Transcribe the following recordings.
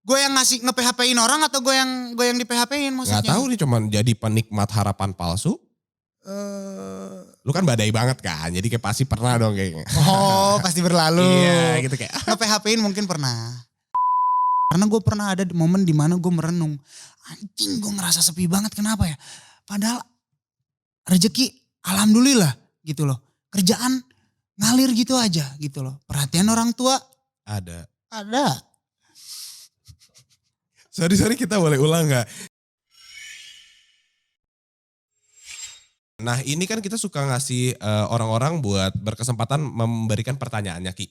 Gue yang nge-PHP-in orang atau gue yang di-PHP-in maksudnya? Gak tahu nih, cuman jadi penikmat harapan palsu. Lu kan badai banget kan, jadi kayak pasti pernah dong kayaknya. Oh pasti berlalu. Iya gitu kayak. Nge-PHP-in mungkin pernah. Karena gue pernah ada di momen dimana gue merenung. Anjing gue ngerasa sepi banget, kenapa ya? Padahal rezeki alhamdulillah gitu loh. Kerjaan ngalir gitu aja gitu loh. Perhatian orang tua Ada. Sorry kita boleh ulang gak? Nah ini kan kita suka ngasih orang-orang buat berkesempatan memberikan pertanyaannya Ki.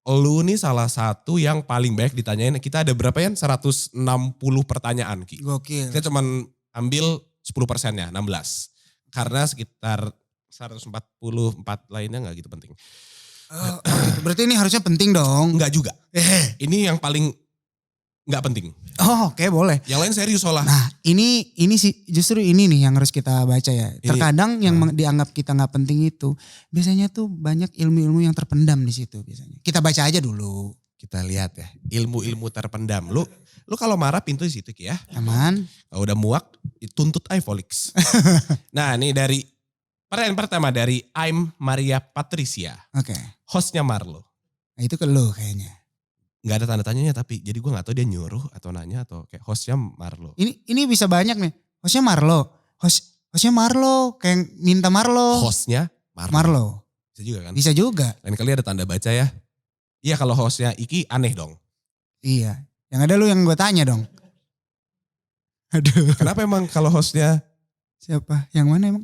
Lu nih salah satu yang paling banyak ditanyain. Kita ada berapa ya? 160 pertanyaan Ki. Gokil. Kita cuman ambil 10%-nya, 16. Karena sekitar 144 lainnya gak gitu penting. Berarti ini harusnya penting dong. Enggak juga. Ini yang paling gak penting. Oh oke, boleh. Yang lain serius soalnya. Nah ini sih justru ini nih yang harus kita baca ya. Terkadang yang dianggap kita gak penting itu biasanya tuh banyak ilmu-ilmu yang terpendam di situ biasanya. Kita baca aja dulu. Kita lihat ya, ilmu-ilmu terpendam. Lu kalau marah pintu di situ Ki ya. Aman. Kalau udah muak, tuntut Volix. Nah ini dari pertanyaan pertama dari I'm Maria Patricia. Oke. Hostnya Marlo. Nah itu ke lu kayaknya. Gak ada tanda tanyanya tapi, jadi gue gak tahu dia nyuruh atau nanya atau kayak hostnya Marlo. Ini bisa banyak nih. Hostnya Marlo. Hostnya Marlo, kayak minta Marlo. Hostnya Marlo. Marlo. Bisa juga kan? Bisa juga. Lain kali ada tanda baca ya. Iya kalau hostnya Iki aneh dong. Iya. Yang ada lu yang gue tanya dong. Aduh. Kenapa emang kalau hostnya? Siapa? Yang mana emang?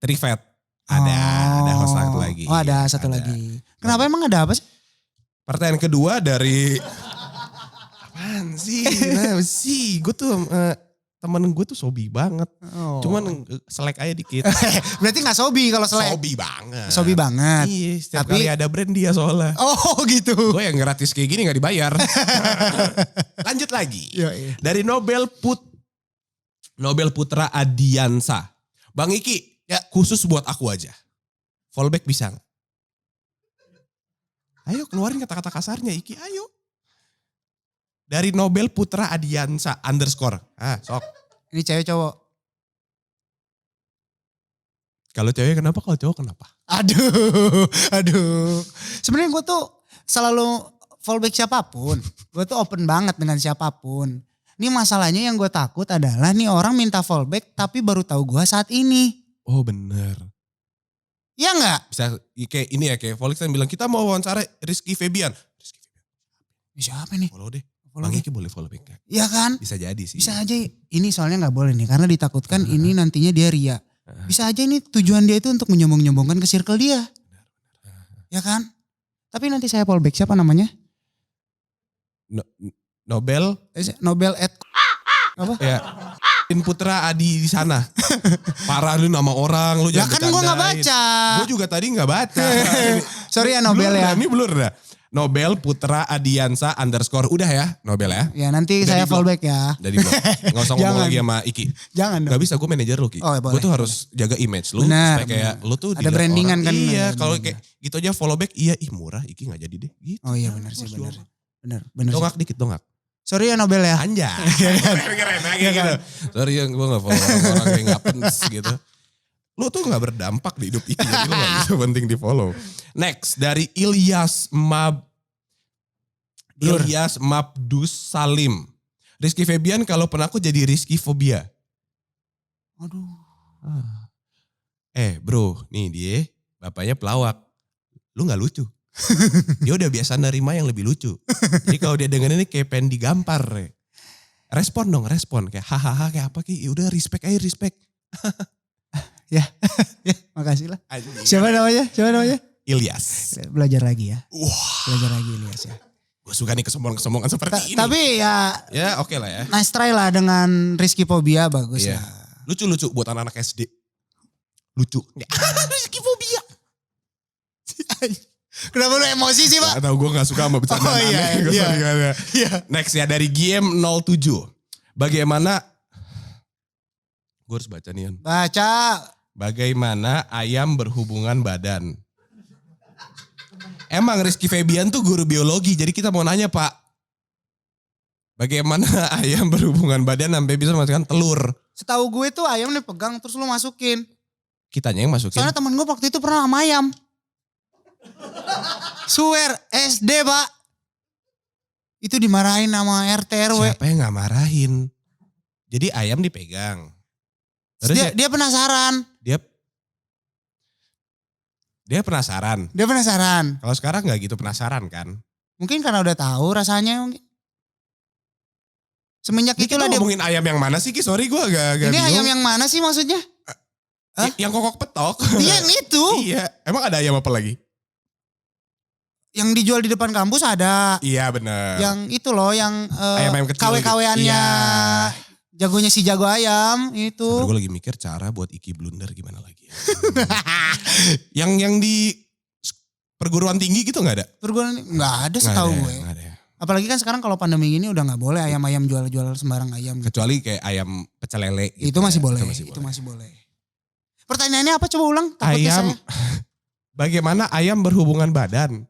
Trivet. Ada host satu lagi. Oh ada satu lagi. Kenapa emang ada apa sih? Pertanyaan kedua dari apaan sih? Kenapa sih? Gue tuh temen gue tuh sobi banget. Oh. Cuman selek aja dikit. Berarti gak sobi kalau selek? Sobi banget. Sobi banget. Iya setiap kali ada brand dia soalnya. Oh gitu. Gue yang gratis kayak gini gak dibayar. Lanjut lagi. Iya. Dari Nobel Putra Adiansa. Bang Iki, ya khusus buat aku aja. Fallback bisa gak? Ayo keluarin kata-kata kasarnya Iki, ayo. Dari Nobel Putra Adiansa _ sok. Ini cewek cowok? Kalau cewek kenapa, kalau cowok kenapa? Aduh. Sebenarnya gue tuh selalu fallback siapapun. Gue tuh open banget dengan siapapun. Ini masalahnya yang gue takut adalah nih orang minta fallback tapi baru tahu gue saat ini. Oh bener. Iya gak? Bisa kayak ini ya, kayak Volix kan bilang kita mau wawancara Rizky Febian. Siapa nih? Follow deh. Bang Iki boleh follow back. Iya kan? Bisa jadi sih. Bisa aja, ini soalnya gak boleh nih karena ditakutkan ini nantinya dia ria. Bisa aja ini tujuan dia itu untuk menyombong-nyombongkan ke circle dia. Ya kan? Tapi nanti saya fallback, siapa namanya? Nobel apa? Ya. Putra Adi di sana. Parah lu nama orang, lu Ya jangan kan gue gak baca. Gue juga tadi gak baca. Sorry ya Nobel ya. Ini blur dah. Nobel Putra Adiansa _ udah ya Nobel ya. Ya nanti udah saya fallback ya. Jadi gak usah ngomong lagi sama Iki. Jangan dong. Gak bisa, gue manajer lu Ki. Oh, ya gue tuh harus jaga image lu. Benar, supaya kayak lu tuh ada brandingan orang, kan. Iya kalau kayak gitu aja follow back. Iya murah Iki gak jadi deh gitu. Oh iya benar sih, benar. Dongak dikit dongak. Sorry ya Nobel ya. Anjay. Keren gitu. Sorry yang gue gak follow orang-orang yang gak pens gitu. Lu tuh gak berdampak di hidup Iki. Jadi lu gak bisa penting di follow. Next dari Ilyas Mabdus Salim. Rizky Febian kalau penakut jadi Rizky Fobia. Aduh. Bro, nih dia bapaknya pelawak. Lu gak lucu. Dia udah biasa nerima yang lebih lucu. Jadi kalau dia dengerin ini kayak pengen digampar. Respon dong, kayak hahaha kayak apa Ki? Ya udah respect aja, respect. Ya, makasih lah. Siapa namanya? Ilyas. Belajar lagi ya. Wah. Belajar lagi Ilyas ya. Gue suka nih kesombongan seperti ini. Tapi ya. Ya oke lah ya. Nice try lah dengan Rizky Fobia, bagus ya. Lucu-lucu buat anak-anak SD. Lucu. Rizky Fobia. Kenapa lu emosi sih Pak? Gak tau, gue gak suka sama bercanda aneh. Iya. Next ya dari GM07. Bagaimana, gue harus baca nih Yan. Baca. Bagaimana ayam berhubungan badan? Emang Rizky Febian tuh guru biologi, jadi kita mau nanya Pak. Bagaimana ayam berhubungan badan sampai bisa menghasilkan telur? Setahu gue tuh ayam nih pegang terus lu masukin. Kitanya yang masukin. Soalnya temen gue waktu itu pernah sama ayam. Swear SD pak. Itu dimarahin sama RT RW. Siapa yang gak marahin? Jadi ayam dipegang. Terus Dia penasaran. Dia penasaran. Dia penasaran. Kalau sekarang gak gitu penasaran kan? Mungkin karena udah tahu rasanya. Semenjak Ini itulah kita dia. ngomongin ayam yang mana sih Ki? Sorry gue agak Ini bingung. ayam yang mana sih maksudnya? Hah? Yang kokok petok. Dia yang itu. Iya. Emang ada ayam apa lagi? Yang dijual di depan kampus ada. Iya bener. Yang itu loh yang Ayam-ayam kecil KW-KW-annya. gitu. Iya. Jagonya si jago ayam itu. Sabar gue lagi mikir cara buat Iki blunder gimana lagi. yang di perguruan tinggi gitu gak ada? Perguruan nggak ada setahu gue. Nggak ada ya. Apalagi kan sekarang kalau pandemi ini udah nggak boleh ayam-ayam jual-jual sembarang ayam. Gitu. Kecuali kayak ayam pecel lele. Gitu Itu masih ya. boleh. Itu masih boleh. Pertanyaannya apa coba ulang? Takutnya Ayam, saya. bagaimana ayam berhubungan badan?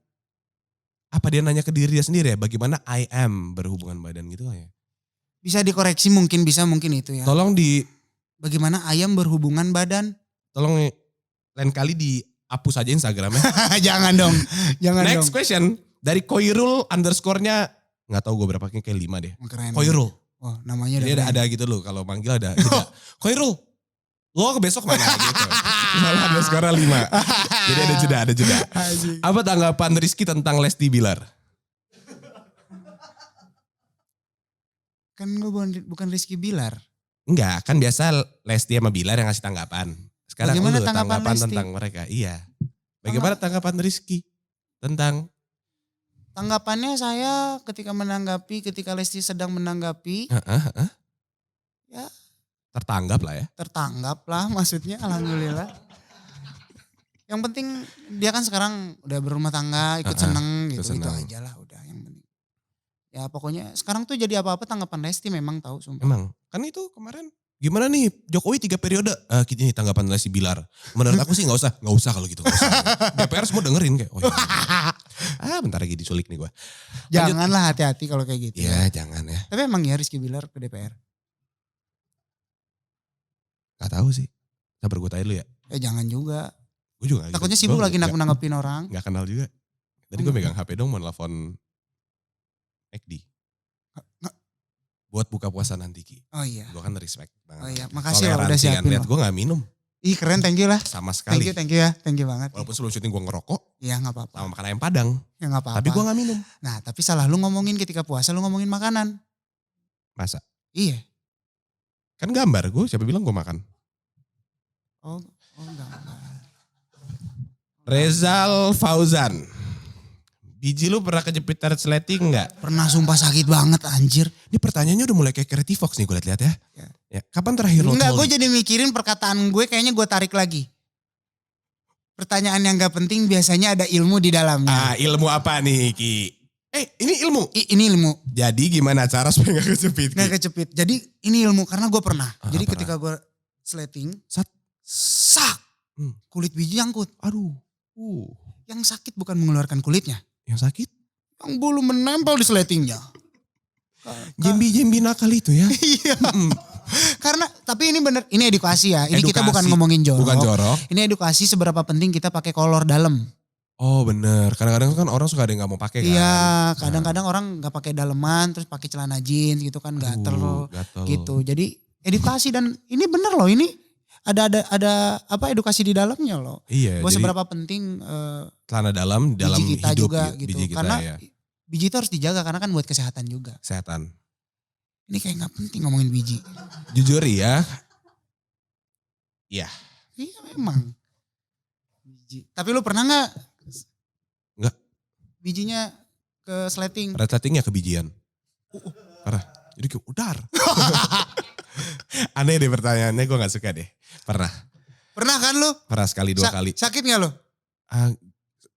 Apa dia nanya ke diri dia sendiri ya? Bagaimana I am berhubungan badan gitu ya? Bisa dikoreksi mungkin itu ya. Tolong Bagaimana ayam berhubungan badan? tolong lain kali dihapus aja Instagramnya. Jangan dong. Jangan Next dong. question. Dari Koirul underscore-nya, gak tahu gue berapa, kayak 5 deh. Keren. Koirul. Oh namanya Jadi udah ada gitu loh, kalau manggil ada. Koirul, lo besok mana gitu. Malah underscore 5. Jadi ada jeda. Asik. Apa tanggapan Rizky tentang Lesti Bilar? Kan gue bukan Rizky Bilar. Enggak, kan biasa Lesti sama Bilar yang ngasih tanggapan. Sekarang Bagaimana lu tanggapan Lesti? tentang mereka. Iya. Bagaimana tanggapan Rizky tentang? Tanggapannya saya ketika Lesti sedang menanggapi. Ya. Tertanggap lah ya. Tertanggap lah maksudnya alhamdulillah. Yang penting dia kan sekarang udah berumah tangga, ikut seneng gitu. Itu aja lah udah yang penting. Ya pokoknya sekarang tuh jadi apa-apa tanggapan Lesti memang tahu sumpah. Emang, kan itu kemarin gimana nih Jokowi 3 periode? Gini nih tanggapan Lesti Bilar. Menurut aku sih gak usah kalau gitu. Gak usah. DPR semua dengerin kayak, oh iya. Bentar lagi diculik nih gue. Janganlah hati-hati kalau kayak gitu. Ya jangan ya. Tapi emang ya Rizky Bilar ke DPR? Gak tahu sih. Sabar gue tanya dulu ya. Jangan juga. Gue juga gak Takutnya gitu. sibuk lagi nanggepin orang. Gak kenal juga. Tadi gue megang HP dong mau nelfon McD. Buat buka puasa nanti Ki. Oh iya. Gue kan respect banget. Oh iya, makasih loh udah Toleransi kan. siapin Lihat loh. gue gak minum. Ih keren, thank you lah. Sama sekali. Thank you ya, thank you banget. Walaupun sebelum syuting gue ngerokok. Iya gak apa-apa. Sama makan ayam Padang. Ya gak apa-apa. Tapi gue gak minum. Nah tapi salah lu ngomongin ketika puasa lu ngomongin makanan. Masa? Iya. Kan gambar gue siapa bilang gue makan. Oh enggak. Rezal Fauzan. Biji lu pernah kejepit resleting enggak? Pernah sumpah sakit banget anjir. Ini pertanyaannya udah mulai kayak Creative Fox nih gue liat-liat ya. Ya. Kapan terakhir lo Enggak, gue trolling? jadi mikirin perkataan gue kayaknya gue tarik lagi. Pertanyaan yang gak penting biasanya ada ilmu di dalamnya. Ilmu apa nih Ki? Ini ilmu. Ini ilmu. Jadi gimana cara supaya gak kejepit Ki? Gak kecepit. Jadi ini ilmu karena gue pernah. Jadi pernah. ketika gue sleting. Sak. Kulit biji nyangkut. Aduh. Yang sakit bukan mengeluarkan kulitnya. Yang sakit? Yang bulu menempel di sletingnya. Jembi-jembi nakal itu ya. Iya. Karena tapi ini bener, ini edukasi ya. Ini kita bukan Edukasi. ngomongin jorok. Bukan jorok. Ini edukasi seberapa penting kita pakai kolor dalam. Oh bener. Kadang-kadang kan orang suka ada yang gak mau pakai kan. Iya, kadang-kadang orang gak pakai daleman terus pakai celana jeans gitu kan gatel gitu. Jadi edukasi dan ini bener loh, ini ada apa edukasi di dalamnya loh. Iya. Bahwa Jadi seberapa penting celana dalam biji kita hidup juga gitu. biji kita Karena ya. biji itu harus dijaga karena kan buat kesehatan juga. Kesehatan. Ini kayak gak penting ngomongin biji. Jujur ya. Iya. Iya memang. Biji. Tapi lu pernah gak? Enggak. Bijinya ke sleting. Resletingnya kebijian. Parah. Jadi kayak udar. Aneh deh pertanyaannya, gue gak suka deh. Pernah. Pernah kan lu? Pernah sekali 2 kali. Sakit gak lu? Ah,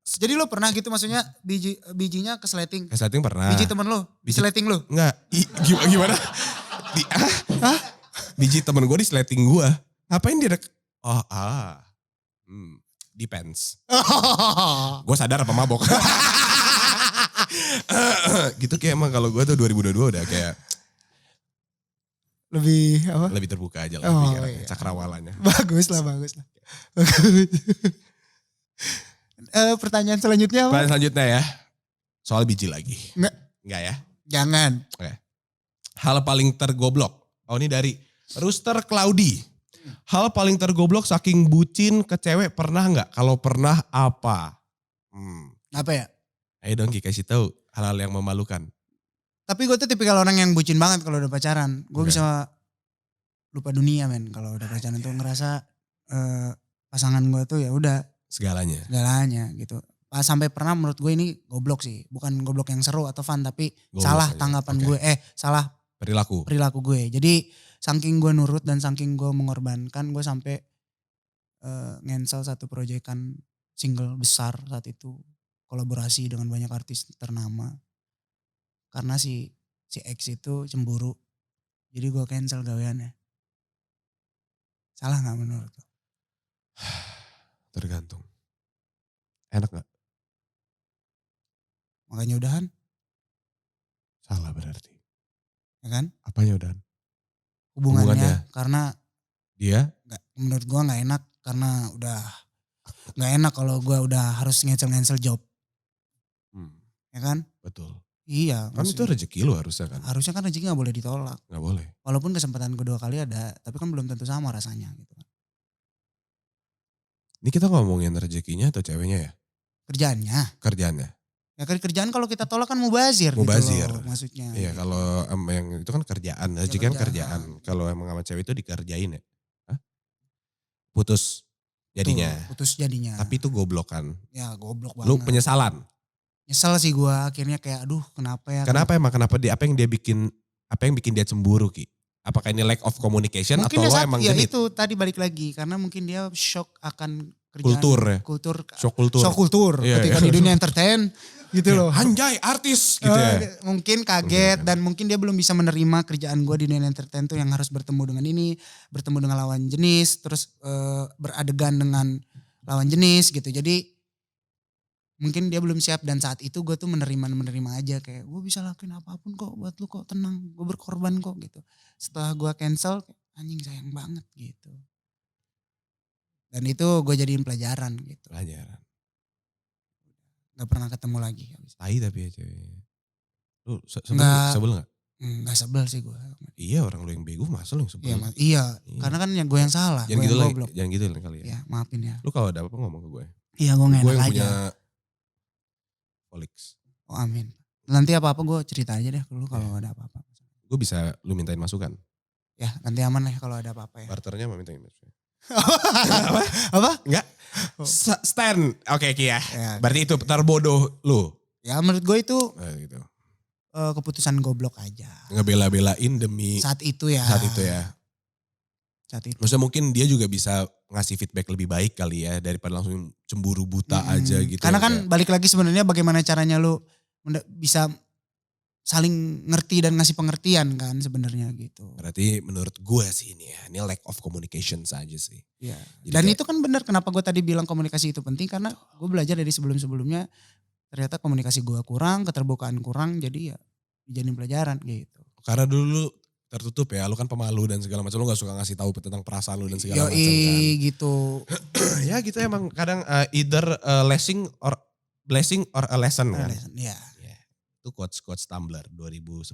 Jadi lu pernah gitu maksudnya bijinya ke sleting. resleting pernah. Biji temen lu? Biji- Sleting lu? Enggak. Gimana? Hah? Biji temen gue di sleting gue. Ngapain dia? Depends. Gue sadar apa mabok. Gitu kayak emang kalau gue tuh 2022 udah kayak Lebih apa? lebih terbuka aja lah Oh, pikirannya, iya. cakrawalannya. Bagus lah. Bagus. Pertanyaan selanjutnya apa? Pertanyaan selanjutnya ya, soal biji lagi. Enggak ya? Jangan. Hal paling tergoblok. Oh ini dari Rooster Cloudy. Hal paling tergoblok saking bucin ke cewek pernah nggak? Kalau pernah apa? Apa ya? Ayo dong Ki, kasih tahu hal-hal yang memalukan. Tapi gue tuh tipikal orang yang bucin banget kalau udah pacaran. Gue Oke. bisa lupa dunia men kalau udah pacaran tuh ngerasa pasangan gue tuh ya udah Segalanya. gitu. Sampai pernah menurut gue ini goblok sih. Bukan goblok yang seru atau fun tapi Goblok salah aja. tanggapan Oke. gue. Salah Perilaku. gue. Jadi saking gue nurut dan saking gue mengorbankan gue sampai ngensel satu proyekan single besar saat itu. Kolaborasi dengan banyak artis ternama. Karena si X itu cemburu. Jadi gue cancel gaweannya. Salah gak menurut lo? Tergantung. Enak gak? Makanya udahan, Salah berarti. ya kan? Apanya udahan? Hubungannya. Karena Dia? menurut gue gak enak. Karena udah gak enak kalau gue udah harus ngensel job. Ya kan? Betul. Iya. Kan itu rezeki lu harusnya kan? Harusnya kan rezeki gak boleh ditolak. Gak boleh. Walaupun kesempatan kedua kali ada, tapi kan belum tentu sama rasanya gitu kan. Ini kita ngomongin rezekinya atau ceweknya ya? Kerjaannya. Ya kan kerjaan kalau kita tolak kan mubazir. Mubazir. Gitu loh, maksudnya. Iya kalau yang itu kan kerjaan. Rezeki kan kerjaan. Kalau emang sama cewek itu dikerjain ya? Hah? Putus jadinya. Putus jadinya. Tapi itu goblok kan? Ya goblok banget. Lu penyesalan? Nyesel sih gue akhirnya kayak aduh kenapa ya. Kenapa dia, apa yang bikin dia cemburu Ki? Apakah ini lack of communication Mungkin atau lo ya emang ya genit? itu tadi balik lagi. Karena mungkin dia shock akan kerjaan. Kultur ya? Shock Shock kultur. Iya, ketika iya. di dunia entertain gitu loh. Anjay artis gitu ya. Mungkin kaget dan mungkin dia belum bisa menerima kerjaan gue di dunia entertain tuh yang harus bertemu dengan ini, bertemu dengan lawan jenis, terus beradegan dengan lawan jenis gitu. Jadi mungkin dia belum siap dan saat itu gue tuh menerima aja kayak gue bisa lakuin apapun kok buat lu kok, tenang, gue berkorban kok gitu. Setelah gue cancel anjing sayang banget gitu. Dan itu gue jadiin pelajaran gitu. Pelajaran. Gak pernah ketemu lagi. Tai tapi ya cewek. Lu sebel gak? Gak sebel sih gue. Iya orang lu yang bego masa lu yang sebel. Iya. Karena kan yang gue yang salah. Jangan gitu lah, goblok. jangan gitu lah kali ya. Iya maafin ya. Lu kalau ada apa ngomong ke gue. Iya gue gak Gue enak yang aja. punya Polix. Oh amin. Nanti apa-apa gue cerita aja deh ke lu kalau ada apa-apa. Gue bisa lu mintain masukan. Ya nanti aman lah kalau ada apa-apa ya. Barternya mau mintain masukan. Apa? Enggak. Stand. Oke Ki ya. Ya. Berarti itu terbodoh lu. Ya menurut gue itu Gitu. keputusan goblok aja. Ngebela-belain demi Saat itu ya. saat itu ya. Saat itu. Maksudnya mungkin dia juga bisa ngasih feedback lebih baik kali ya daripada langsung cemburu buta aja gitu. Karena kan Kayak, balik lagi sebenarnya bagaimana caranya lu bisa saling ngerti dan ngasih pengertian kan sebenarnya gitu. berarti menurut gue sih ini lack of communication saja sih. Iya. Jadi Dan kayak- itu kan benar kenapa gue tadi bilang komunikasi itu penting karena gue belajar dari sebelum-sebelumnya ternyata komunikasi gue kurang, keterbukaan kurang jadi ya dijadiin pelajaran gitu. Karena dulu tertutup ya, lu kan pemalu dan segala macam, lu gak suka ngasih tahu tentang perasaan lu dan segala macam kan. Gitu. Ya gitu emang kadang either a blessing or a lesson kan. Iya. Itu quotes Tumblr 2011.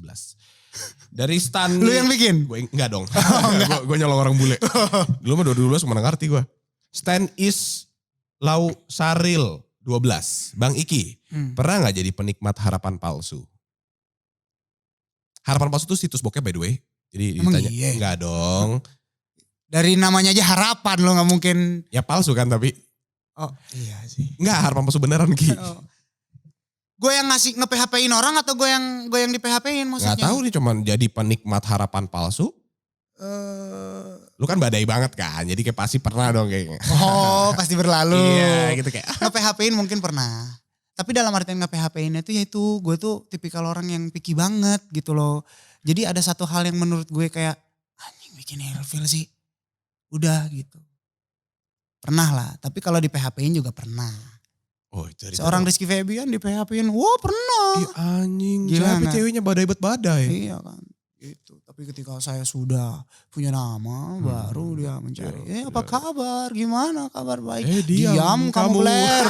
Dari Stan. Lu yang bikin? Gue enggak dong. Gue nyolong orang bule. Dulu mah 2012 mana ngerti gue. Stan is Lau Saril 12. Bang Iki, pernah gak jadi penikmat harapan palsu? Harapan palsu itu situs bokep by the way. Jadi Emang ditanya, iya? enggak dong. Dari namanya aja harapan lo gak mungkin. Ya palsu kan tapi. Oh iya sih. Enggak, harapan palsu beneran Ki. Oh. Gue yang nge-PHP-in orang atau gue yang di PHP-in maksudnya? Gak tahu nih cuman jadi penikmat harapan palsu. Lu kan badai banget kan, jadi kayak pasti pernah dong kayaknya. Oh pasti berlalu. Iya gitu kayak. Nge-PHP-in mungkin pernah. Tapi dalam artian nge-PHP-in itu yaitu gue tuh tipikal orang yang picky banget gitu loh. Jadi ada satu hal yang menurut gue kayak anjing bikin ilfil sih. Udah gitu. Pernah lah, tapi kalau di PHP-in juga pernah. Oh cerita Seorang dong. Rizky Febian di PHP-in. Wah pernah. Ih, anjing, Gila siapa nggak? ceweknya badai-badai. Iya kan. Gitu. Tapi ketika saya sudah punya nama, baru dia mencari. Apa kabar? Gimana kabar baik? Diam kamu kamu. Blair.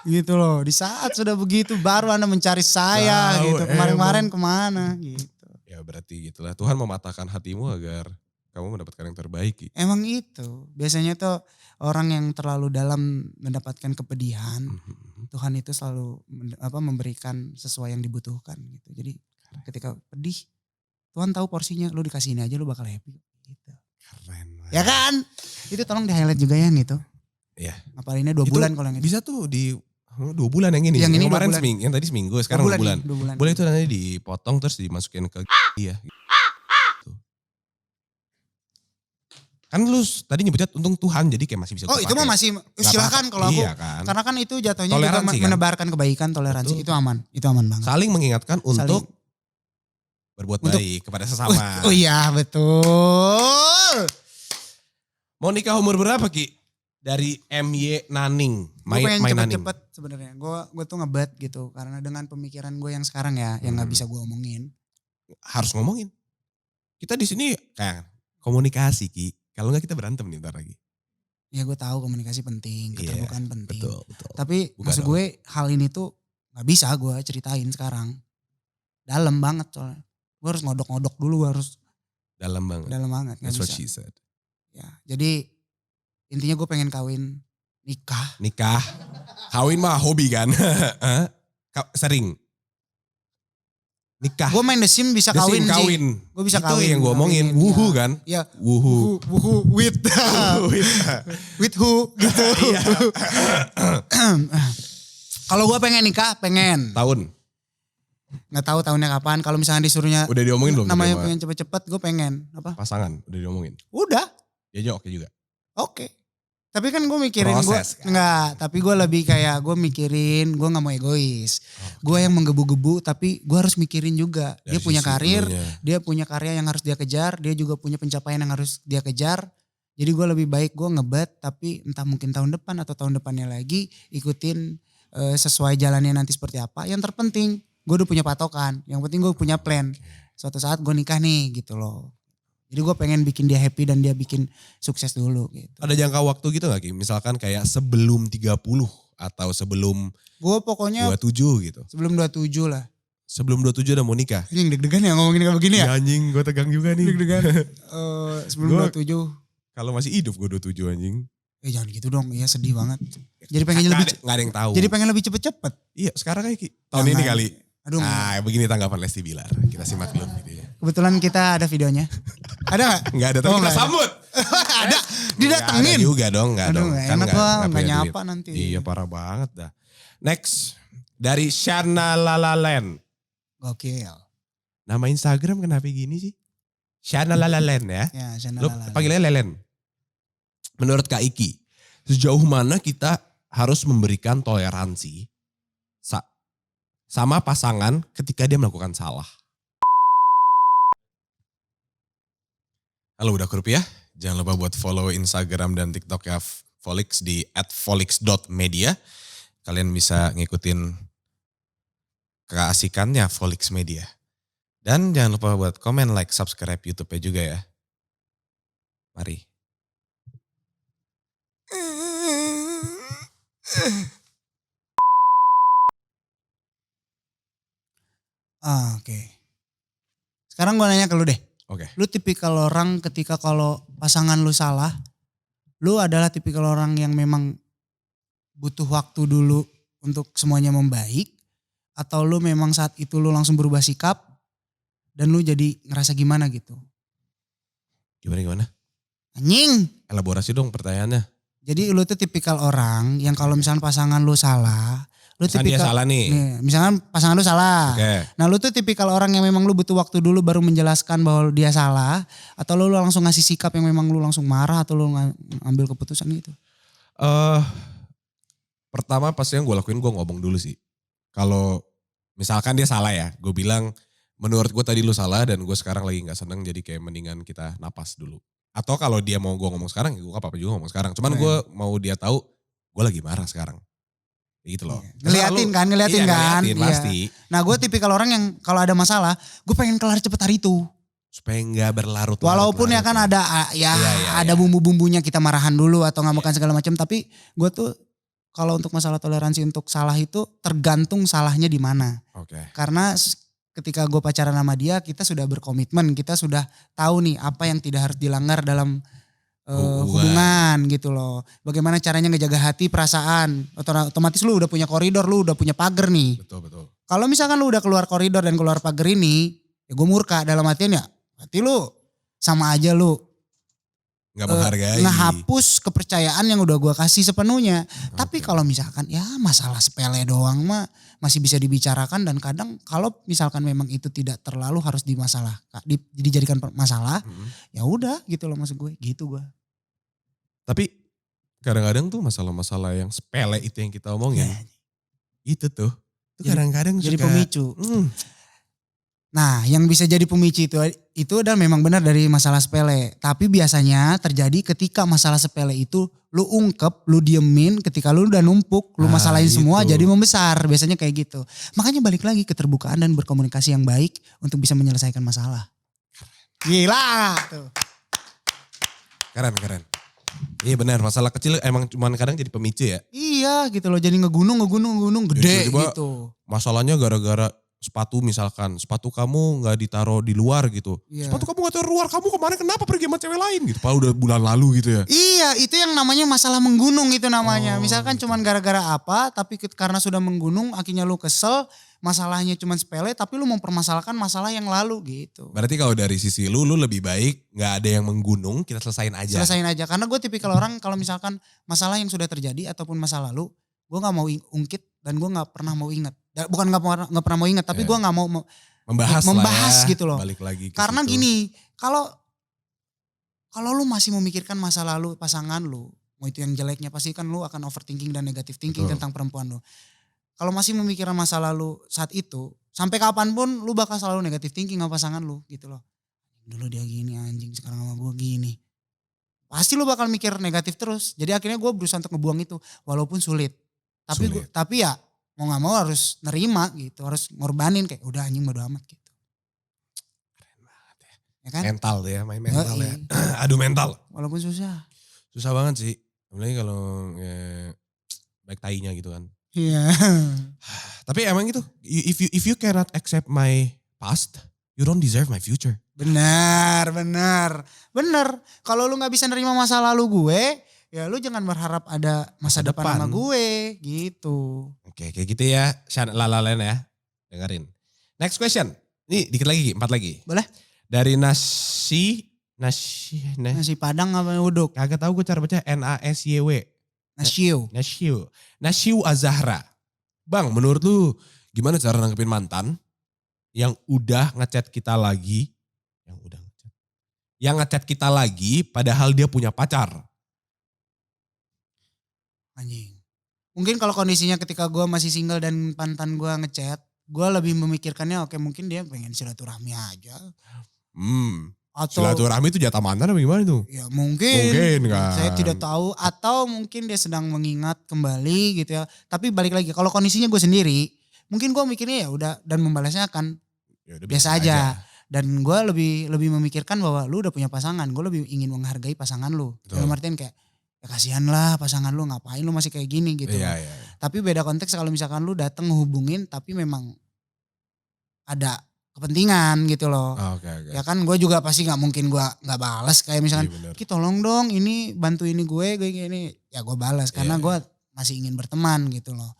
Gitu loh. Di saat sudah begitu baru Anda mencari saya Tahu, gitu. Kemarin-kemarin emang. kemana gitu. Ya berarti gitulah. Tuhan mematahkan hatimu agar kamu mendapatkan yang terbaik. Ki. Emang itu. Biasanya tuh orang yang terlalu dalam mendapatkan kepedihan. Tuhan itu selalu memberikan sesuai yang dibutuhkan gitu. Jadi ketika pedih, Tuhan tahu porsinya, lu dikasih ini aja lu bakal happy gitu. Keren. Ya kan? Itu tolong di highlight juga ya gitu. Iya. Apalagi 2 Itu bulan kalau yang itu. Bisa tuh di 2 bulan yang ini. Yang ini 2 kemarin bulan. seminggu, yang tadi seminggu, sekarang 2 bulan. 2 bulan. Boleh itu nanti dipotong terus dimasukin ke iya. Kan lu tadi nyebutnya untung Tuhan jadi kayak masih bisa Oh itu mah masih silakan kalau aku. Iya kan. Karena kan itu jatuhnya Toleransi juga kan? menebarkan kebaikan, toleransi. Betul. Itu aman. Itu aman banget. Saling mengingatkan untuk Saling. berbuat Untuk- baik kepada sesama. Oh iya betul. Mau nikah umur berapa Ki? Dari MY Naning. Gue pengen Main Naning. cepet-cepet sebenarnya. Gue tuh ngebet gitu. Karena dengan pemikiran gue yang sekarang ya. Yang gak bisa gue omongin. Harus ngomongin. Kita di sini kayak komunikasi Ki. Kalau enggak kita berantem nih ntar lagi. Ya gue tahu komunikasi penting. Keterbukaan penting. Betul, betul. Tapi Buka maksud dong. gue hal ini tuh gak bisa gue ceritain sekarang. Dalam banget soalnya. Gue harus ngodok-ngodok dulu. Harus Dalam banget. dalam banget. Gak That's what bisa. she said. Ya, jadi intinya gue pengen kawin nikah. Nikah. Kawin mah hobi kan. Hah? Sering. Nikah. Gue main The Sims bisa The kawin Sim sih. kawin. Gue bisa Itu kawin. yang gue omongin. kawin, Wuhu ya. kan. Ya. Wuhu. Wuhu with with who gitu. Iya. Kalau gue pengen nikah, pengen. Tahun. Nggak tahu tahunnya kapan. Kalau misalnya disuruhnya Udah diomongin belum? namanya sama pengen cepet-cepet, gue pengen. Apa? pasangan. Udah diomongin. Udah, Dia oke juga. oke. Tapi kan gue mikirin Proses, kan? enggak. Tapi gue lebih kayak gue mikirin, gue nggak mau egois. Gue yang menggebu-gebu, tapi gue harus mikirin juga. Dari Dia punya sisi karir, dulunya. dia punya karya yang harus dia kejar, dia juga punya pencapaian yang harus dia kejar. Jadi gue lebih baik gue ngebet, tapi entah mungkin tahun depan atau tahun depannya lagi ikutin sesuai jalannya nanti seperti apa. Yang terpenting gue udah punya patokan, yang penting gue punya plan. Suatu saat gue nikah nih gitu loh. Jadi gue pengen bikin dia happy dan dia bikin sukses dulu gitu. Ada jangka waktu gitu gak Ki? Misalkan kayak sebelum 30 atau sebelum Gue pokoknya 27 gitu. sebelum 27 lah. Sebelum 27 udah mau nikah. Anjing deg-degan ya ngomongin kayak begini ya. Ya anjing gue tegang juga nih. Deg-degan. Sebelum Gua- 27. Kalau masih hidup gue 27 anjing. Jangan gitu dong, iya sedih banget. Jadi pengen lebih Gak ada yang tahu. jadi pengen lebih cepet-cepet. Iya sekarang kayak Ki. Tahun Jangan. ini kali. Aduh, Nah begini tanggapan Lesti Bilar. Kita simak dulu videonya. kebetulan kita ada videonya. Ada gak? Enggak ada tapi Oh, kita nggak ada. sambut. Ada, didatengin. Nggak ada juga dong. Enggak Aduh dong. gak Kan enak nggak- lah, nggak gak punya nyapa duit. nanti. Iya parah banget dah. Next. Dari Shana Lalalen. Gokil. Nama Instagram kenapa gini sih? Shana Lalalen ya. Ya, sana Lo lala. panggilnya Lelen. Menurut Kak Iki, sejauh mana kita harus memberikan toleransi sama pasangan ketika dia melakukan salah? Halo Budak Rupiah, jangan lupa buat follow Instagram dan TikTok ya Volix di @volix.media. Kalian bisa ngikutin keasikannya Volix Media. Dan jangan lupa buat komen, like, subscribe YouTube-nya juga ya. Mari. Oke. Sekarang gue nanya ke lu deh. Oke. Lu tipikal orang ketika kalau pasangan lu salah, lu adalah tipikal orang yang memang butuh waktu dulu untuk semuanya membaik, atau lu memang saat itu lu langsung berubah sikap dan lu jadi ngerasa gimana gitu? Gimana? Anjing. Elaborasi dong pertanyaannya. Jadi lu tuh tipikal orang yang kalau misalnya pasangan lu salah, lu Kan dia tipikal salah nih. misalkan pasangan lu salah. Oke. Nah lu tuh tipikal orang yang memang lu butuh waktu dulu baru menjelaskan bahwa dia salah, atau lu langsung ngasih sikap yang memang lu langsung marah, atau lu ngambil keputusan gitu? Pertama pasti yang gue lakuin gue ngomong dulu sih. Kalau misalkan dia salah ya, gue bilang menurut gue tadi lu salah dan gue sekarang lagi gak seneng jadi kayak mendingan kita napas dulu. Atau kalau dia mau gue ngomong sekarang, ya gue gak apa-apa juga ngomong sekarang. Cuman gue mau dia tahu gue lagi marah sekarang. Gitu loh. Ngeliatin kan. Ngeliatin Iya. pasti. Nah gue tipikal orang yang kalau ada masalah, gue pengen kelar cepet hari itu. Supaya nggak berlarut-larut. Walaupun ya kan ada ada bumbu-bumbunya kita marahan dulu atau ngambekkan segala macam. Tapi gue tuh kalau untuk masalah toleransi untuk salah itu tergantung salahnya di mana. Oke. Karena ketika gue pacaran sama dia, kita sudah berkomitmen, kita sudah tahu nih apa yang tidak harus dilanggar dalam hubungan gitu loh. Bagaimana caranya ngejaga hati, perasaan. Otomatis lu udah punya koridor, lu udah punya pagar nih. Betul. Kalau misalkan lu udah keluar koridor dan keluar pagar ini, ya gue murka dalam artian ya, berarti lu sama aja lu Nggak menghargai. ngehapus kepercayaan yang udah gue kasih sepenuhnya. Tapi Oke. kalau misalkan ya masalah sepele doang mah masih bisa dibicarakan, dan kadang kalau misalkan memang itu tidak terlalu harus dijadikan masalah, ya udah gitu loh maksud gue, gitu gue. Tapi kadang-kadang tuh masalah-masalah yang sepele itu yang kita omongin. Ya, Itu tuh. Itu kadang-kadang jadi suka. pemicu. Nah, yang bisa jadi pemicu itu adalah memang benar dari masalah sepele. Tapi biasanya terjadi ketika masalah sepele itu lu ungkep, lu diemin, ketika lu udah numpuk, lu masalahin semua gitu. jadi membesar. Biasanya kayak gitu. Makanya balik lagi keterbukaan dan berkomunikasi yang baik untuk bisa menyelesaikan masalah. Gila tuh. Keren. Iya benar, masalah kecil emang cuman kadang jadi pemicu ya. Iya gitu loh, jadi ngegunung gede Tiba-tiba gitu. Masalahnya gara-gara sepatu misalkan, sepatu kamu nggak ditaruh di luar gitu. Iya. Sepatu kamu nggak taruh di luar, kamu kemarin kenapa pergi sama cewek lain gitu. Padahal udah bulan lalu gitu ya. Iya, itu yang namanya masalah menggunung itu namanya. Oh, Misalkan gitu. cuman gara-gara apa, tapi karena sudah menggunung akhirnya lu kesel, masalahnya cuman sepele tapi lu mempermasalahkan masalah yang lalu gitu. Berarti kalau dari sisi lu lebih baik nggak ada yang menggunung, kita selesain aja. Selesain aja, karena gue tipikal orang kalau misalkan masalah yang sudah terjadi ataupun masa lalu, gue gak mau ungkit dan gue gak pernah mau ingat. Bukan gak pernah mau ingat, tapi gue gak mau Membahas lah ya, gitu loh. Balik lagi ke Karena situ. gini, kalau lu masih memikirkan masa lalu pasangan lu, mau itu yang jeleknya pasti kan lu akan overthinking dan negative thinking Betul. tentang perempuan lu. Kalau masih memikirkan masa lalu saat itu, sampai kapanpun lu bakal selalu negative thinking sama pasangan lu gitu loh. Dulu dia gini anjing, sekarang sama gue gini. Pasti lu bakal mikir negatif terus. Jadi akhirnya gue berusaha untuk ngebuang itu, walaupun sulit. Tapi ya mau gak mau harus nerima gitu, harus ngorbanin kayak udah anjing bodo amat gitu. Keren banget ya. Ya kan? Mental ya, main mental ya. Yoi. Aduh mental. Walaupun susah. Susah banget sih. Apalagi kalau baik tainya gitu kan. Iya. Tapi emang gitu, if you cannot accept my past, you don't deserve my future. Benar. Kalau lu gak bisa nerima masa lalu gue, ya lu jangan berharap ada masa depan sama gue gitu. Oke, kayak gitu ya. Lalalen ya. Dengerin. Next question. Ini dikit lagi, 4 lagi. Boleh? Dari nasi. Nasi padang apa uduk? Kagak tahu gue cara baca NASYW. Nasyiu Azahra. Bang, menurut lu gimana cara nanggepin mantan yang udah ngechat kita lagi? Yang ngechat kita lagi padahal dia punya pacar. Anjing. Mungkin kalau kondisinya ketika gue masih single dan mantan gue ngechat, gue lebih memikirkannya oke mungkin dia pengen silaturahmi aja. Atau Silaturahmi itu jatah mantan apa gimana tuh? ya mungkin kan. saya tidak tahu, atau mungkin dia sedang mengingat kembali gitu ya. Tapi balik lagi kalau kondisinya gue sendiri, mungkin gue mikirnya ya udah, dan membalasnya akan Yaudah, biasa aja. Dan gue lebih memikirkan bahwa lu udah punya pasangan, gue lebih ingin menghargai pasangan lu. Betul. Dalam artian kayak ya kasihan lah pasangan lu, ngapain lu masih kayak gini gitu. Iya. Tapi beda konteks kalau misalkan lu datang ngehubungin tapi memang ada kepentingan gitu loh. Oke. Ya kan gue juga pasti gak mungkin gue gak balas. Kayak misalkan, Iya, bener. Ki tolong dong ini bantu ini gue gini. Ya gue balas karena Iya. gue masih ingin berteman gitu loh.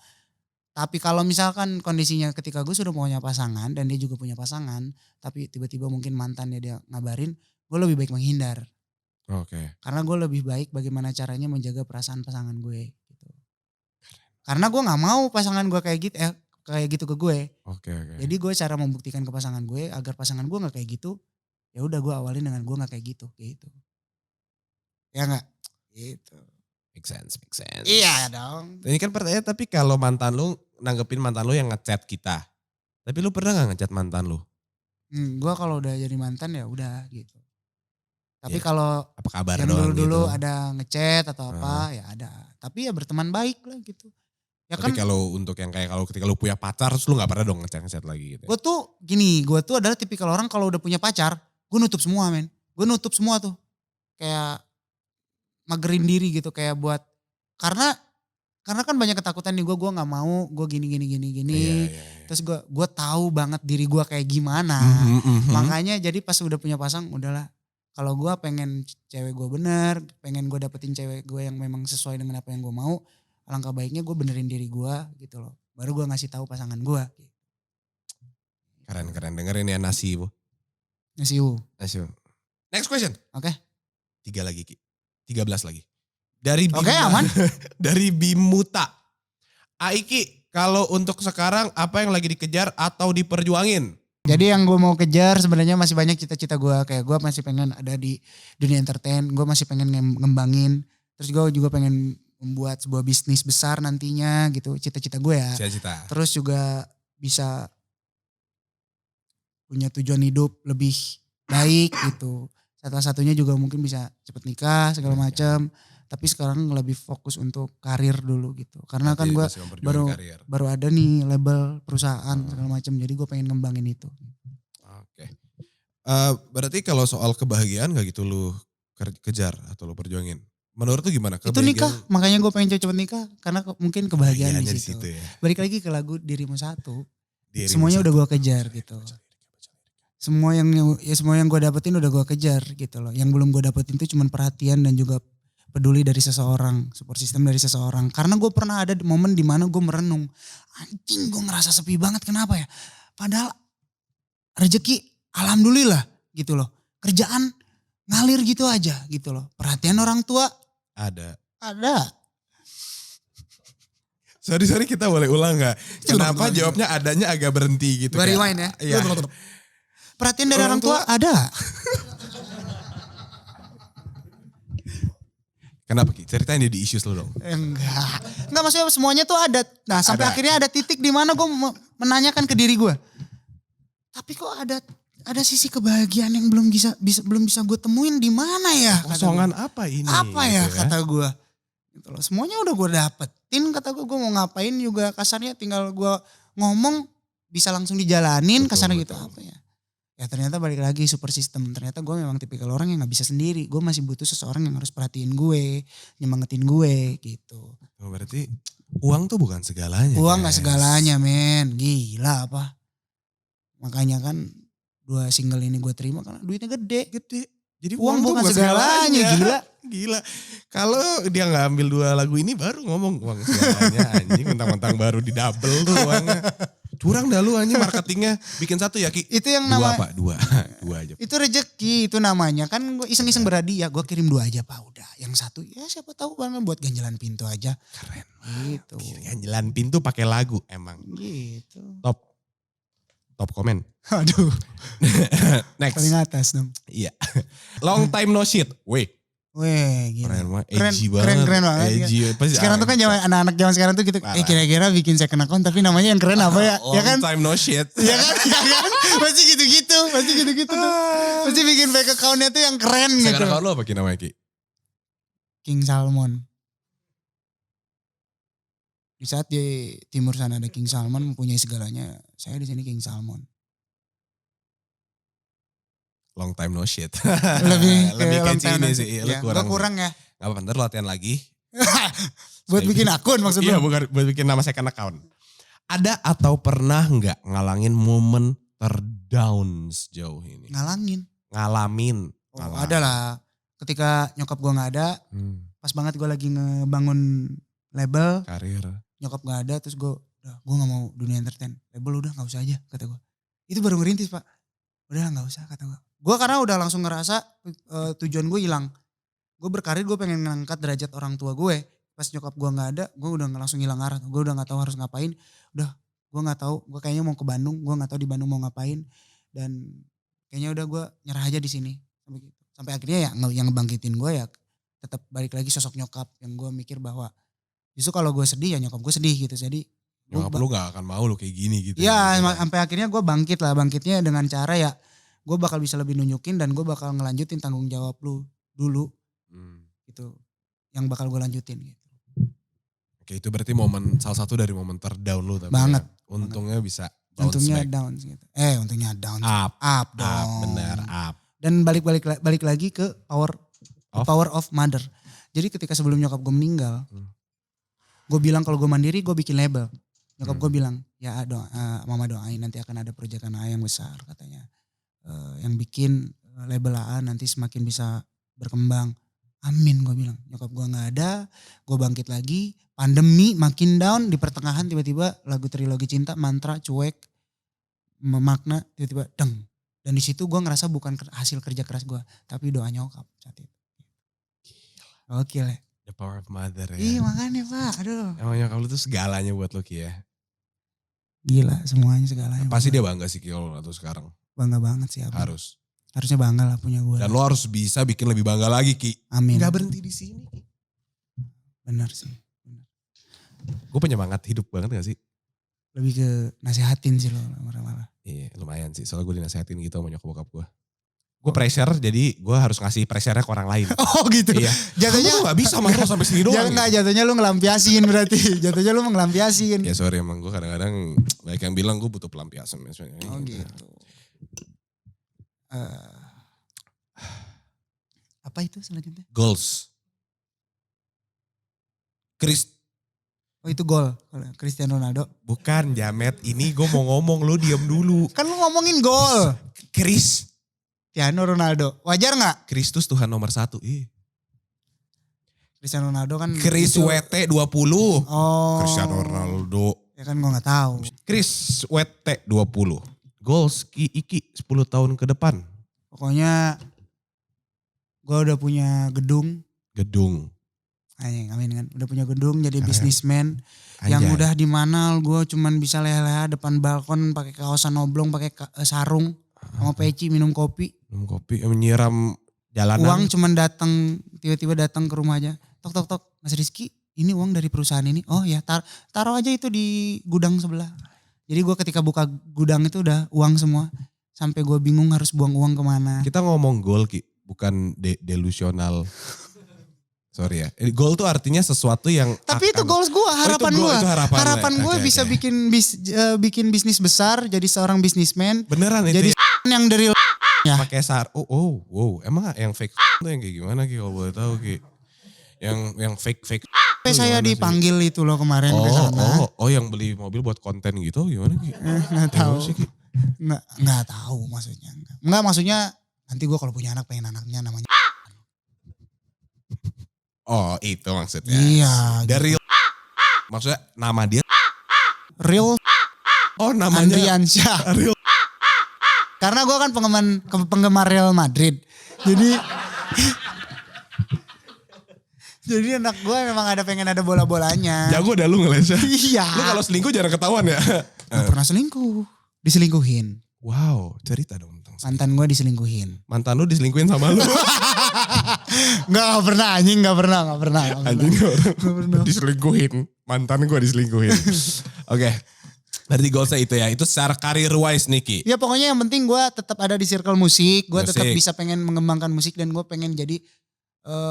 Tapi kalau misalkan kondisinya ketika gue sudah punya pasangan dan dia juga punya pasangan, tapi tiba-tiba mungkin mantannya dia ngabarin, gue lebih baik menghindar. Oke. Karena gue lebih baik bagaimana caranya menjaga perasaan pasangan gue gitu. Karena gue gak mau pasangan gue kayak gitu ke gue. Oke. Jadi gue cara membuktikan ke pasangan gue agar pasangan gue gak kayak gitu, ya udah gue awalin dengan gue gak kayak gitu. Ya gak? Gitu. Make sense. Iya dong. Ini kan pertanyaan, tapi kalau mantan lu, nanggepin mantan lu yang ngechat kita. Tapi lu pernah gak ngechat mantan lu? Gue kalau udah jadi mantan ya udah gitu. Tapi Iya. kalau Apa kabar yang doang dulu gitu? ada ngechat atau apa ya ada. Tapi ya berteman baik lah gitu. Ya Tapi kan kalau untuk yang kayak kalau ketika lu punya pacar terus lu gak pernah dong ngechat lagi gitu. gue tuh gini, gue tuh adalah tipikal orang kalau udah punya pacar, gue nutup semua men. Gue nutup semua tuh. Kayak magerin diri gitu kayak buat, karena kan banyak ketakutan nih gue nggak mau, gue gini. Iya, iya. Terus gue tahu banget diri gue kayak gimana. Makanya jadi pas udah punya pasang udahlah. Kalau gue pengen cewek gue bener, pengen gue dapetin cewek gue yang memang sesuai dengan apa yang gue mau, alangkah baiknya gue benerin diri gue gitu loh. Baru gue ngasih tahu pasangan gue. Keren dengerin ya nasi bu. Ngasih you. Nasi. Next question. Oke. 3 lagi Ki. 13 lagi. Dari Oke, aman. Dari Bimuta. Aiki, kalau untuk sekarang apa yang lagi dikejar atau diperjuangin? Jadi yang gue mau kejar sebenarnya masih banyak cita-cita gue. Kayak gue masih pengen ada di dunia entertain. Gue masih pengen ngembangin. Terus gue juga pengen membuat sebuah bisnis besar nantinya gitu. Cita-cita gue ya. Cita-cita. Terus juga bisa punya tujuan hidup lebih baik gitu. Salah satunya juga mungkin bisa cepet nikah segala macam. Tapi sekarang lebih fokus untuk karir dulu gitu. Karena kan gue baru ada nih label perusahaan segala macam. Jadi gue pengen ngembangin itu. Oke. Berarti kalau soal kebahagiaan gak gitu lu kejar atau lu perjuangin? Menurut lu gimana? Itu nikah, makanya gue pengen cepet nikah. Karena mungkin kebahagiaan di situ. Ya. Balik lagi ke lagu Dirimu Satu. Dirimu semuanya satu. udah gue kejar gitu. Semua yang gue dapetin udah gue kejar gitu loh. Yang belum gue dapetin tuh cuman perhatian dan juga peduli dari seseorang, support system dari seseorang. Karena gue pernah ada momen dimana gue merenung, anjing gue ngerasa sepi banget, kenapa ya? Padahal rezeki alhamdulillah gitu loh. Kerjaan ngalir gitu aja gitu loh. Perhatian orang tua ada. Sorry kita boleh ulang gak? Kenapa jawabnya adanya agak berhenti gitu? Gue rewind ya. Iya. Perhatian dari orang tua ada. Kenapa Ki? Ceritain di issues lu dong. Enggak maksudnya semuanya tuh ada. Nah sampai akhirnya ada titik di mana gue menanyakan ke diri gue. Tapi kok ada sisi kebahagiaan yang belum bisa gue temuin di mana ya? Kosongan apa ini? Apa ya gitu kata gue? Gitu loh. Semuanya udah gue dapetin, kata gue mau ngapain juga kasarnya tinggal gue ngomong bisa langsung dijalanin, kasarnya gitu apa ya? Ya ternyata balik lagi super system. Ternyata gue memang tipikal orang yang gak bisa sendiri. Gue masih butuh seseorang yang harus perhatiin gue, nyemangetin gue gitu. Oh, berarti uang tuh bukan segalanya. Uang gak segalanya men, gila apa. Makanya kan 2 single ini gue terima karena duitnya gede. Jadi uang bukan segalanya, gila. Kalau dia gak ambil 2 lagu ini baru ngomong uang segalanya anjing. Mentang-mentang baru di double tuh uangnya. Curang dah lu anjing marketingnya. Bikin 1 ya Ki? Itu yang 2 namanya. Pak, 2 aja. Itu rezeki itu namanya. Kan gue iseng-iseng berhadiah. Gue kirim 2 aja Pak udah. Yang 1 ya siapa tahu kan buat ganjalan pintu aja. Keren. Gitu. Ganjalan pintu pakai lagu emang. Gitu. Top komen. Aduh. Next. Paling atas dong. Iya. Long time no shit. Weh gila. Keren banget. Edgy banget. Keren banget. Edgy. Sekarang tuh kan anak-anak zaman sekarang tuh gitu. Kira-kira bikin second account tapi namanya yang keren apa ya? Ya kan? Long time no shit. Ya kan? Pasti gitu-gitu. Tuh. Pasti bikin fake accountnya tuh yang keren gitu. Second account lo apa Ki namanya Ki? King Salmon. Di saat di timur sana ada King Salmon mempunyai segalanya. Saya di sini King Salmon. Long time no shit. Lebih catchy ini sih. Ya, kurang ya. Gak apa-apa ntar latihan lagi. Buat bikin akun maksudnya. Iya bukan buat bikin nama second account. Ada atau pernah gak ngalangin momen terdown sejauh ini? Ngalamin. Oh, ada lah. Ketika nyokap gue gak ada. Pas banget gue lagi ngebangun label. Karir. Nyokap gak ada terus gue gak mau dunia entertain. Label udah gak usah aja kata gue. Itu baru ngerintis Pak. Udah gak usah kata gue. Gue karena udah langsung ngerasa tujuan gue hilang. Gue berkarir gue pengen ngangkat derajat orang tua gue. Pas nyokap gue gak ada gue udah langsung hilang arah. Gue udah gak tahu harus ngapain. Udah gue gak tahu. Gue kayaknya mau ke Bandung. Gue gak tahu di Bandung mau ngapain. Dan kayaknya udah gue nyerah aja di sini. Sampai akhirnya ya yang ngebangkitin gue ya tetap balik lagi sosok nyokap. Yang gue mikir bahwa justru kalau gue sedih ya nyokap gue sedih gitu. Jadi nyokap lu gak akan mau lu kayak gini gitu. Ya sampai akhirnya gue bangkit lah. Bangkitnya dengan cara ya gue bakal bisa lebih nunjukin dan gue bakal ngelanjutin tanggung jawab lu dulu. Gitu. Yang bakal gue lanjutin gitu. Oke, itu berarti salah satu dari momen terdown lu tapi Banget. ya. Untungnya bisa bounce Untungnya back. down gitu. Untungnya down. Up, Up dong. bener, up. Dan balik lagi ke power of mother. Jadi ketika sebelum nyokap gue meninggal, gue bilang kalau gue mandiri gue bikin label. Nyokap gue bilang, ya mama doain nanti akan ada proyekan A yang besar katanya. Yang bikin label AA nanti semakin bisa berkembang. Amin gue bilang. Nyokap gue gak ada, gue bangkit lagi. Pandemi makin down, di pertengahan tiba-tiba lagu Trilogi Cinta, Mantra, Cuek, Memakna, tiba-tiba deng. Dan di situ gue ngerasa bukan hasil kerja keras gue, tapi doa nyokap saat itu. Oke lah. The power of mother ya. Iya makanya Pak, aduh. Emang nyokap lu tuh segalanya buat lu Ki ya. Gila semuanya segalanya. Pasti dia bangga sih Ki kalau tuh sekarang. Bangga banget sih Abang. Harusnya bangga lah punya gue. Dan lo harus bisa bikin lebih bangga lagi Ki. Amin. Gak berhenti di sini Ki. Benar sih. Gue penyemangat hidup banget gak sih? Lebih ke nasehatin sih lo malah. Iya lumayan sih, soalnya gue dinasehatin gitu sama nyokap bokap gue. Gue pressure jadi gue harus ngasih pressure-nya ke orang lain. Oh gitu. Iya. Jatuhnya Kamu tuh gak bisa marah sampai sini doang. Enggak, jatuhnya lu ngelampiasin berarti. Jatuhnya lu ngelampiasin. Ya sorry emang gue kadang-kadang banyak yang bilang gue butuh pelampiasan. Oh gitu. Apa itu selanjutnya? Goals. Oh itu gol, Cristiano Ronaldo. Bukan Jamet, ini gue mau ngomong lu diam dulu. Kan lu ngomongin gol. Cristiano Ronaldo, wajar gak? Kristus Tuhan nomor 1. Cristiano Ronaldo kan. Chris itu, WT 20. Oh. Cristiano Ronaldo. Ya kan gue gak tahu. Chris WT 20. Goals Iki 10 tahun ke depan. Pokoknya gue udah punya gedung. Amin kan. Udah punya gedung jadi bisnismen. Yang udah di mana gue cuman bisa leha-leha depan balkon pakai kaosan oblong, pakai sarung sama peci minum kopi. Menyiram jalanan. Uang cuman datang tiba-tiba datang ke rumah aja. Tok Mas Rizky, ini uang dari perusahaan ini. Oh ya, taruh aja itu di gudang sebelah. Jadi gue ketika buka gudang itu udah uang semua. Sampai gue bingung harus buang uang kemana. Kita ngomong goal Ki, bukan delusional. Sorry ya. Goal tuh artinya sesuatu yang tapi itu goals gue, harapan gue. Harapan gue bisa bikin bisnis besar, jadi seorang bisnismen. Beneran itu. Jadi yang dari ya. Pakai wow. Emang yang fake tuh yang kayak gimana Ki kalau boleh tahu Ki? Yang fake. Saya dipanggil sih? Itu loh kemarin ke sana. Oh yang beli mobil buat konten gitu gimana Ki? Nggak tahu sih Ki. Nggak tahu maksudnya. Enggak maksudnya nanti gue kalau punya anak pengen anaknya namanya. Oh itu maksudnya. Iya. Dari gitu. Maksudnya nama dia. Real. Oh namanya. Andriansyah. Real. Karena gue kan penggemar Real Madrid. Jadi anak gue memang pengen ada bola-bolanya. Jago dah lu ngelesnya. Iya. Lu kalau selingkuh jarang ketahuan ya. Gak pernah selingkuh. Diselingkuhin. Wow cerita dong. Mantan gue diselingkuhin. Mantan lu diselingkuhin sama lu? Gak pernah anjing, gak pernah. Anjing gak pernah. Diselingkuhin. Mantan gue diselingkuhin. Oke. Berarti goalsnya itu ya. Itu secara career wise Niki. Ya pokoknya yang penting gue tetap ada di circle musik. Gue tetap bisa pengen mengembangkan musik. Dan gue pengen jadi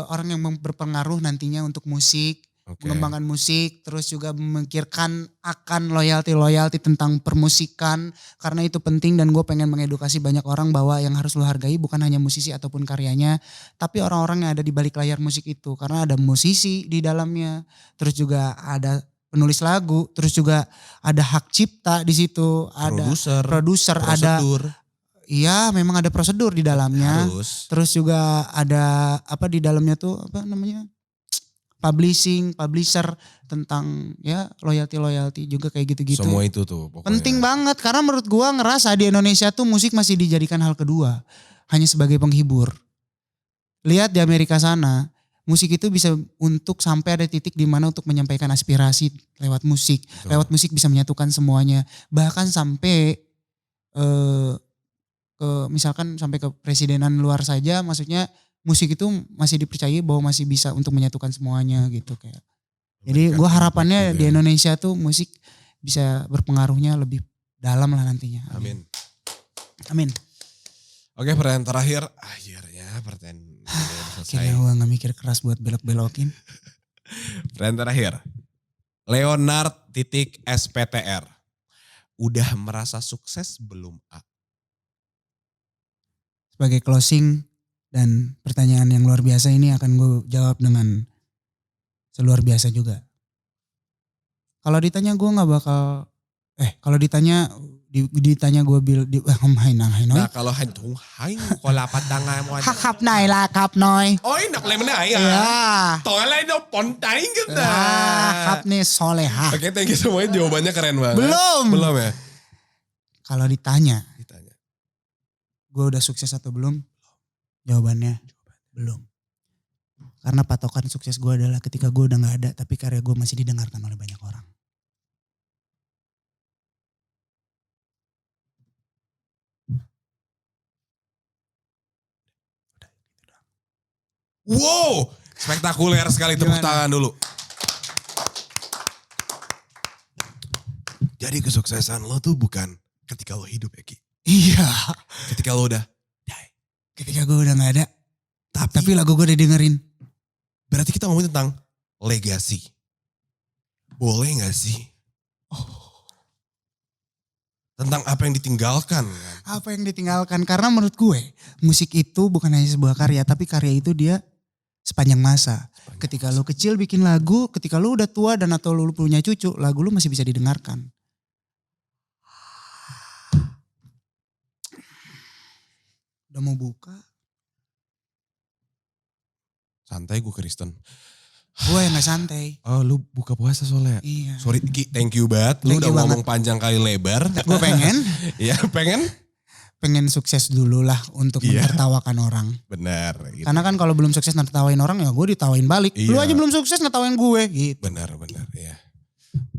orang yang berpengaruh nantinya untuk musik. Mengembangkan musik. Terus juga memikirkan akan loyalty tentang permusikan. Karena itu penting dan gue pengen mengedukasi banyak orang bahwa yang harus lo hargai bukan hanya musisi ataupun karyanya. Tapi orang-orang yang ada di balik layar musik itu. Karena ada musisi di dalamnya. Terus juga ada penulis lagu, terus juga ada hak cipta di situ, ada produser, ada iya memang ada prosedur di dalamnya. Terus juga ada apa di dalamnya tuh apa namanya? Publisher tentang ya loyalty juga kayak gitu-gitu. Semua itu tuh pokoknya. Penting banget karena menurut gua ngerasa di Indonesia tuh musik masih dijadikan hal kedua, hanya sebagai penghibur. Lihat di Amerika sana, musik itu bisa untuk sampai ada titik di mana untuk menyampaikan aspirasi lewat musik. Betul. Lewat musik bisa menyatukan semuanya. Bahkan sampai misalkan sampai ke presidenan luar saja, maksudnya musik itu masih dipercayai bahwa masih bisa untuk menyatukan semuanya gitu kayak. Jadi gue harapannya di Indonesia tuh musik bisa berpengaruhnya lebih dalam lah nantinya. Amin. Oke, pertanyaan terakhir. Akhirnya pertanyaan selesai. Akhirnya gue gak mikir keras buat belok-belokin. Pertanyaan terakhir. Leonard.SPTR. Udah merasa sukses belum, A? Sebagai closing dan pertanyaan yang luar biasa ini akan gue jawab dengan seluar biasa juga. Kalau ditanya gue nggak bakal, kalau ditanya gue Nah kalau hain kola patanga mo. Hakap nai lah kap noy. Oh nak lemon ay Ya. Tolay do pontain kita. Kap nih soleha. Oke, thank you semuanya, jawabannya keren banget. Belum ya? Kalau ditanya Ditanya. gue udah sukses atau belum? Jawabannya belum. Karena patokan sukses gue adalah ketika gue udah gak ada tapi karya gue masih didengarkan oleh banyak orang. Wow, spektakuler sekali, tepuk tangan dulu. Jadi kesuksesan lo tuh bukan ketika lo hidup ya Ki. Iya. Ketika lo udah die. Ketika gue udah gak ada. Tapi Tapi lagu gue udah dengerin. berarti kita ngomongin tentang legacy. Boleh gak sih? Tentang apa yang ditinggalkan. Apa yang ditinggalkan. Karena menurut gue musik itu bukan hanya sebuah karya. Tapi karya itu dia sepanjang masa. Ketika lu kecil bikin lagu. Ketika lu udah tua dan atau lu punya cucu. Lagu lu masih bisa didengarkan. Udah mau buka. Santai, gue Kristen. Gue yang gak santai. Oh lu buka puasa soalnya. Iya. Sorry Ki, thank you banget. Lu Thank udah you ngomong panjang kali lebar. Gue pengen. Iya pengen. Sukses dulu lah untuk Iya. menertawakan orang. Benar. Gitu. Karena kan kalau belum sukses nertawain orang ya gue ditawain balik. Iya. Lu aja belum sukses ngetawain gue gitu. Benar ya.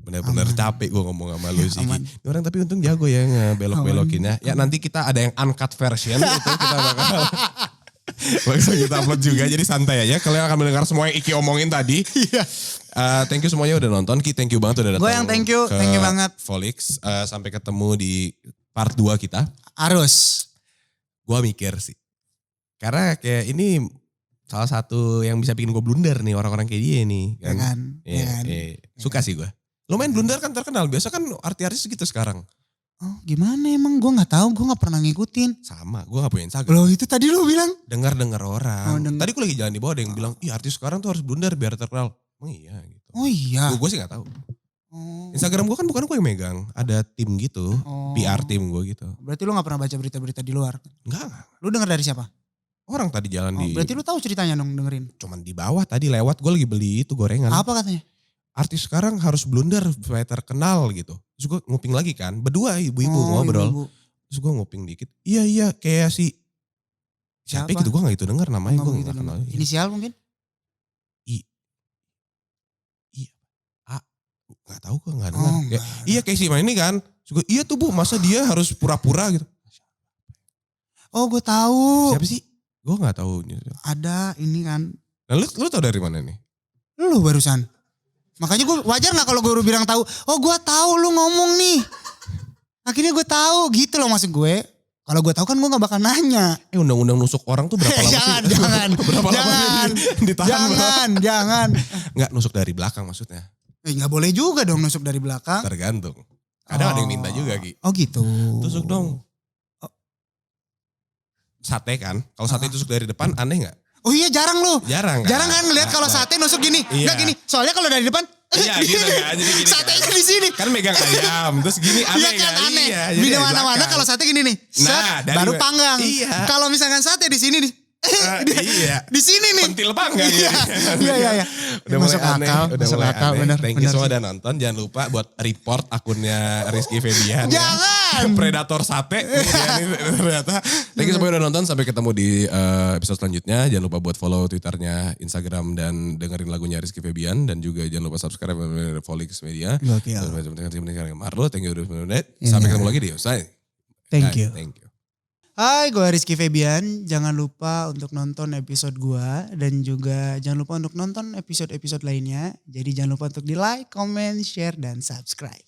Benar-benar Aman. capek gue ngomong sama lu sih. Aman. Ki. Ini orang tapi untung jago ya ngebelok-belokin ya. Ya nanti kita ada yang uncut version itu kita bakal kita upload juga. Jadi santai aja. Kalian akan mendengar semua yang Iki omongin tadi. Iya. Thank you semuanya udah nonton. Ki, thank you banget udah datang. Gue yang thank you banget. Volix. Sampai ketemu di part 2 kita. Harus. Gue mikir sih. Karena kayak ini salah satu yang bisa bikin gue blunder nih orang-orang kayak dia nih. Ya kan. Iya, Ya kan? iya. Suka sih gue. Lumayan blunder kan terkenal. Biasa kan artis-artis gitu sekarang. Oh gimana emang gue gak tahu. Gue gak pernah ngikutin. Sama, gue gak punya Instagram. Loh itu tadi lu bilang. Dengar-dengar orang. Oh, denger. Tadi gue lagi jalan di bawah ada yang bilang, ih artis sekarang tuh harus blunder biar terkenal. Emang iya gitu. Oh iya. Gue sih gak tahu. Oh. Instagram gue kan bukan gue yang megang. Ada tim gitu. Oh. PR tim gue gitu. Berarti lu gak pernah baca berita-berita di luar. Enggak. Lu denger dari siapa? Orang tadi jalan Oh, di, berarti lu tahu ceritanya dong dengerin. cuman di bawah tadi lewat. Gue lagi beli itu gorengan. Apa katanya? Artis sekarang harus blunder supaya terkenal gitu. Terus gue nguping lagi kan. Berdua ibu-ibu Oh, ngobrol. ibu-ibu. Terus gue nguping dikit. Iya kayak si siapa Siapa? gitu. Gue gak itu denger namanya. Oh, Gue gitu gak kenal. denger. Inisial mungkin? Gak tahu gue gak denger. Oh, Kayak, enggak. iya kayak si Ima ini kan. Terus gue, iya tuh bu masa dia harus pura-pura gitu. Oh gue tahu. Siapa sih? Gue gak tahu. Ada ini kan. Nah lu tau dari mana nih? Lu barusan. Makanya gue wajar gak kalau gue udah bilang tahu. Oh gue tahu lu ngomong nih. Akhirnya gue tahu gitu loh maksud gue. Kalau gue tahu kan gue gak bakal nanya. Undang-undang nusuk orang tuh berapa lama Jangan, sih? jangan. Berapa lama ditahan? Jangan. Enggak nusuk dari belakang maksudnya. Gak boleh juga dong nusuk dari belakang. Tergantung. Kadang ada yang minta juga Ki. Oh gitu. Tusuk dong. Sate kan. Kalau sate tusuk dari depan aneh gak? Oh iya jarang lu. Jarang kan? Jarang kan ngeliat kalau sate nusuk gini. Iya. Enggak gini. Soalnya kalau dari depan. Iya gitu kan. Jadi gini Satenya kan. di sini. Kan megang ayam. Terus gini aneh Iya kan aneh. Iya, Di jadi dari mana-mana belakang. kalau sate gini nih. Set, Nah, dari baru panggang. Iya. Kalau misalkan sate di sini nih. Iya. Di sini nih. Pentil panggang Iya. Iya. Udah mulai Masuk aneh. akal, Udah masuk mulai akal, aneh. bener, Thank you bener semua sih. udah nonton. Jangan lupa buat report akunnya Rizky Febian. ya. Jangan. Predator sate. Ternyata. Thank you semua udah nonton. Sampai ketemu di episode selanjutnya. Jangan lupa buat follow Twitternya, Instagram, dan dengerin lagunya Rizky Febian. Dan juga jangan lupa subscribe Volix Media. Gokil. Marlo, thank you udah menit. Iya. Sampai ketemu lagi di Usai. Thank you. Thank you. Hai, gue Rizky Febian. Jangan lupa untuk nonton episode gue. Dan juga jangan lupa untuk nonton episode-episode lainnya. Jadi jangan lupa untuk di like, comment, share, dan subscribe.